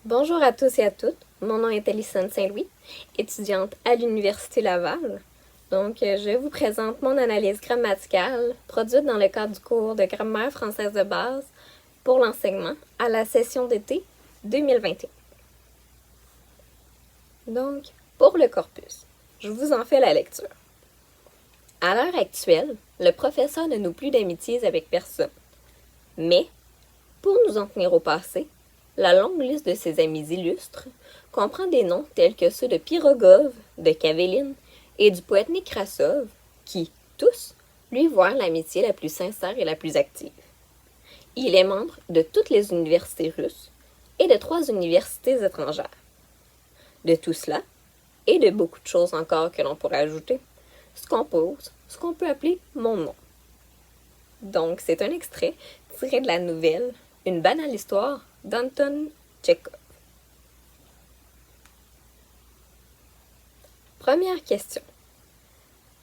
Bonjour à tous et à toutes, mon nom est Alison Saint-Louis, étudiante à l'Université Laval. Je vous présente mon analyse grammaticale produite dans le cadre du cours de grammaire française de base pour l'enseignement à la session d'été 2021. Pour le corpus, je vous en fais la lecture. À l'heure actuelle, le professeur ne noue plus d'amitiés avec personne. Mais, pour nous en tenir au passé, la longue liste de ses amis illustres comprend des noms tels que ceux de Pirogov, de Kaveline et du poète Nekrassov, qui, tous, lui voient l'amitié la plus sincère et la plus active. Il est membre de toutes les universités russes et de 3 universités étrangères. De tout cela, et de beaucoup de choses encore que l'on pourrait ajouter, se compose ce qu'on peut appeler mon nom. Donc, c'est un extrait tiré de la nouvelle Une banale histoire d'Anton Tchekhov. Première question.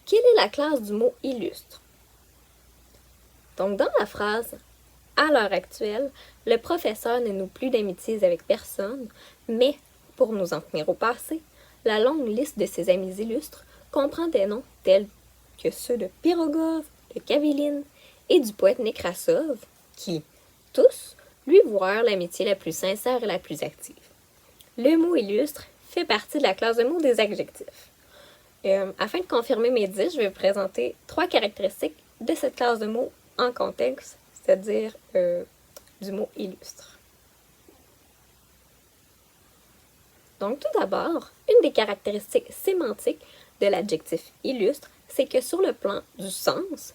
Quelle est la classe du mot illustre? Donc, dans la phrase « À l'heure actuelle, le professeur ne noue plus d'amitiés avec personne, mais, pour nous en tenir au passé, la longue liste de ses amis illustres comprend des noms tels que ceux de Pirogov, de Kaveline et du poète Nekrassov, qui, tous, lui vouèrent l'amitié la plus sincère et la plus active. Le mot illustre fait partie de la classe de mots des adjectifs. Afin de confirmer mes dires, je vais vous présenter 3 caractéristiques de cette classe de mots en contexte, c'est-à-dire du mot illustre. Donc, tout d'abord, une des caractéristiques sémantiques de l'adjectif illustre, c'est que sur le plan du sens,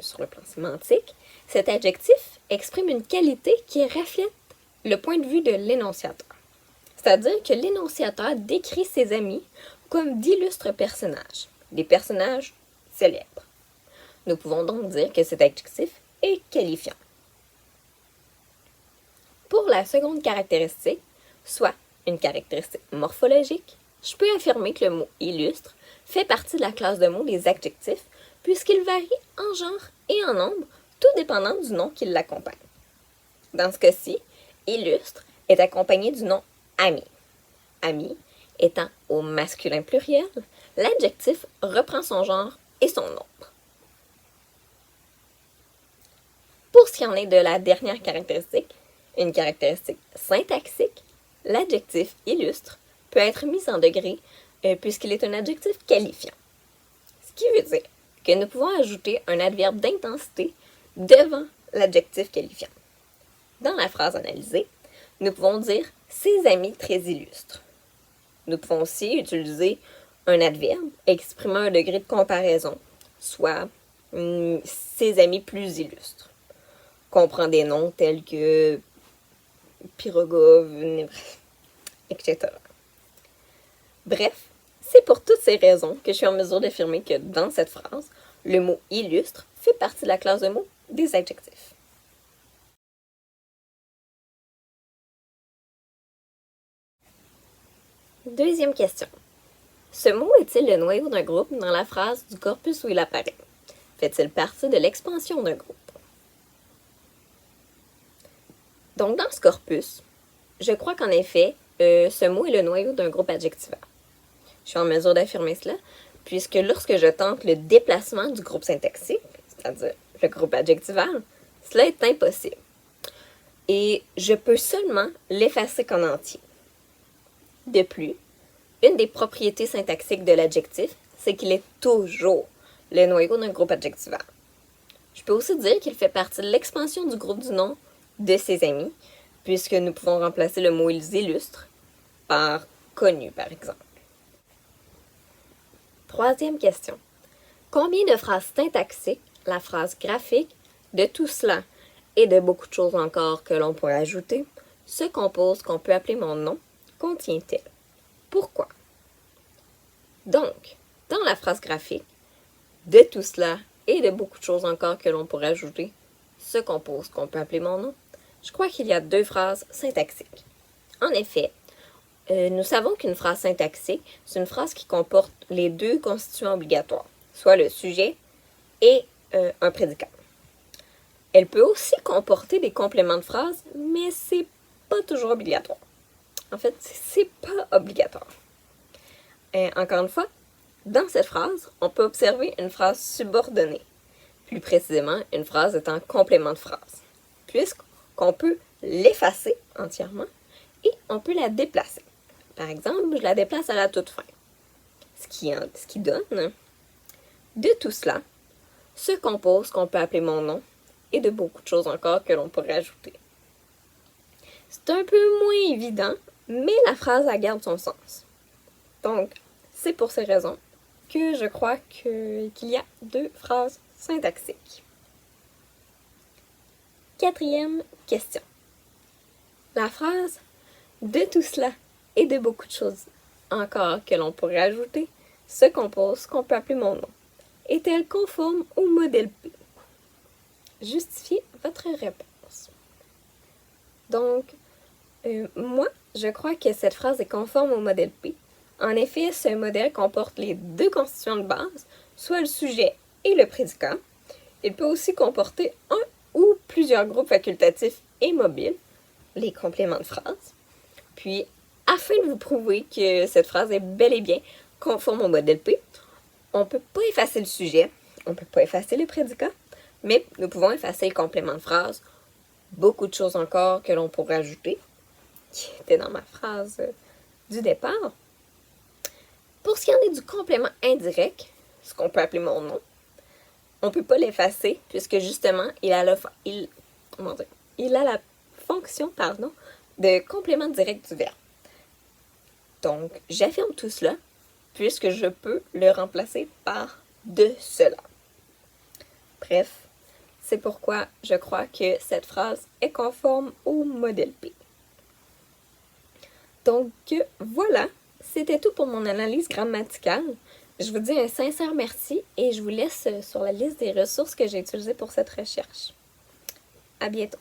sur le plan sémantique, cet adjectif exprime une qualité qui reflète le point de vue de l'énonciateur. C'est-à-dire que l'énonciateur décrit ses amis comme d'illustres personnages, des personnages célèbres. Nous pouvons donc dire que cet adjectif est qualifiant. Pour la seconde caractéristique, soit une caractéristique morphologique, je peux affirmer que le mot illustre fait partie de la classe de mots des adjectifs puisqu'il varie en genre et en nombre, tout dépendant du nom qui l'accompagne. Dans ce cas-ci, illustre est accompagné du nom ami. Ami étant au masculin pluriel, l'adjectif reprend son genre et son nombre. Pour ce qui en est de la dernière caractéristique, une caractéristique syntaxique, l'adjectif illustre peut être mis en degré puisqu'il est un adjectif qualifiant. Ce qui veut dire que nous pouvons ajouter un adverbe d'intensité devant l'adjectif qualifiant. Dans la phrase analysée, nous pouvons dire « ses amis très illustres ». Nous pouvons aussi utiliser un adverbe exprimant un degré de comparaison, soit « ses amis plus illustres ». Comprend des noms tels que Pirogov, etc. Bref, c'est pour toutes ces raisons que je suis en mesure d'affirmer que dans cette phrase, le mot « illustre » fait partie de la classe de mots des adjectifs. Deuxième question. Ce mot est-il le noyau d'un groupe dans la phrase du corpus où il apparaît? Fait-il partie de l'expansion d'un groupe? Donc, dans ce corpus, je crois qu'en effet, ce mot est le noyau d'un groupe adjectival. Je suis en mesure d'affirmer cela, puisque lorsque je tente le déplacement du groupe syntaxique, c'est-à-dire le groupe adjectival, cela est impossible. Et je peux seulement l'effacer qu'en entier. De plus, une des propriétés syntaxiques de l'adjectif, c'est qu'il est toujours le noyau d'un groupe adjectival. Je peux aussi dire qu'il fait partie de l'expansion du groupe du nom de ses amis, puisque nous pouvons remplacer le mot « ils illustrent » par « connu » par exemple. Troisième question. Combien de phrases syntaxiques, la phrase graphique, de tout cela et de beaucoup de choses encore que l'on pourrait ajouter, se compose qu'on peut appeler mon nom, contient-elle? Pourquoi? Donc, dans la phrase graphique, de tout cela et de beaucoup de choses encore que l'on pourrait ajouter, se compose qu'on peut appeler mon nom. Je crois qu'il y a 2 phrases syntaxiques. En effet, nous savons qu'une phrase syntaxique, c'est une phrase qui comporte les 2 constituants obligatoires, soit le sujet et un prédicat. Elle peut aussi comporter des compléments de phrase, mais c'est pas toujours obligatoire. En fait, c'est pas obligatoire. Encore une fois, dans cette phrase, on peut observer une phrase subordonnée. Plus précisément, une phrase est un complément de phrase, puisqu'on peut l'effacer entièrement et on peut la déplacer. Par exemple, je la déplace à la toute fin. Ce qui donne de tout cela se compose qu'on peut appeler mon nom et de beaucoup de choses encore que l'on pourrait ajouter. C'est un peu moins évident, mais la phrase elle garde son sens. Donc, c'est pour ces raisons que je crois qu'il y a 2 phrases syntaxiques. 4e question. La phrase « de tout cela et de beaucoup de choses encore que l'on pourrait ajouter » se compose qu'on peut appeler mon nom. Est-elle conforme au modèle P? Justifiez votre réponse. Donc, moi, je crois que cette phrase est conforme au modèle P. En effet, ce modèle comporte les 2 constituants de base, soit le sujet et le prédicat. Il peut aussi comporter un ou plusieurs groupes facultatifs et mobiles, les compléments de phrase. Puis, afin de vous prouver que cette phrase est bel et bien conforme au modèle P, on ne peut pas effacer le sujet, on ne peut pas effacer le prédicat, mais nous pouvons effacer le complément de phrase, beaucoup de choses encore que l'on pourrait ajouter, qui étaient dans ma phrase du départ. Pour ce qui en est du complément indirect, ce qu'on peut appeler mon nom, on ne peut pas l'effacer puisque justement, il a la fonction de complément direct du verbe. Donc, j'affirme tout cela puisque je peux le remplacer par de cela. Bref, c'est pourquoi je crois que cette phrase est conforme au modèle P. Donc, voilà, c'était tout pour mon analyse grammaticale. Je vous dis un sincère merci et je vous laisse sur la liste des ressources que j'ai utilisées pour cette recherche. À bientôt!